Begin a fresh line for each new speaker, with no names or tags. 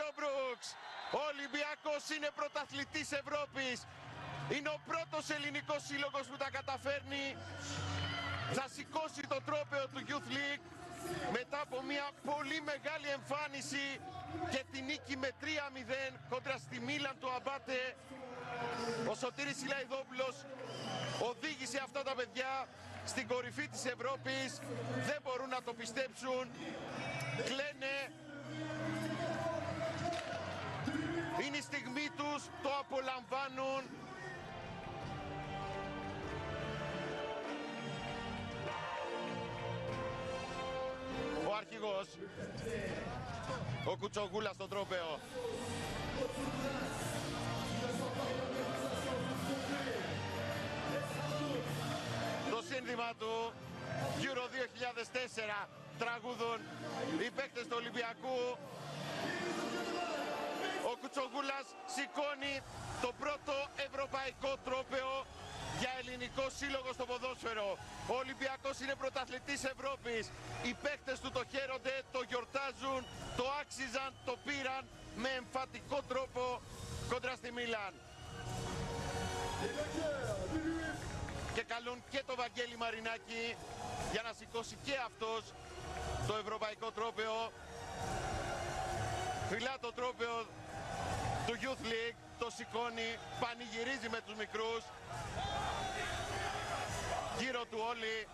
Μιχαλόπρουξ. Ο Ολυμπιακός είναι πρωταθλητής Ευρώπης. Είναι ο πρώτος ελληνικός σύλλογος που τα καταφέρνει. Θα σηκώσει το τρόπαιο του Youth League μετά από μια πολύ μεγάλη εμφάνιση και τη νίκη με 3-0 κόντρα στη Μίλαν του Αμπάτε. Ο Σωτήρης Σιλαϊδόπουλος οδήγησε αυτά τα παιδιά στην κορυφή της Ευρώπης. Δεν μπορούν να το πιστέψουν. Κλαίνε. Είναι η στιγμή τους, το απολαμβάνουν. Ο αρχηγός, ο Κουτσογούλας στο τρόπαιο. Το σύνθημα του Euro 2004 τραγούδουν οι παίκτες του Ολυμπιακού. Ο Κουτσογούλας σηκώνει το πρώτο ευρωπαϊκό τρόπαιο για ελληνικό σύλλογο στο ποδόσφαιρο. Ο Ολυμπιακός είναι πρωταθλητής Ευρώπης. Οι παίκτες του το χαίρονται, το γιορτάζουν, το άξιζαν, το πήραν με εμφατικό τρόπο κοντρά στη Μίλαν. Και καλούν και το Βαγγέλη Μαρινάκη για να σηκώσει και αυτός το ευρωπαϊκό τρόπαιο. Φυλά το τρόπαιο του Youth League, το σηκώνει, πανηγυρίζει με τους μικρούς. Γύρω του όλοι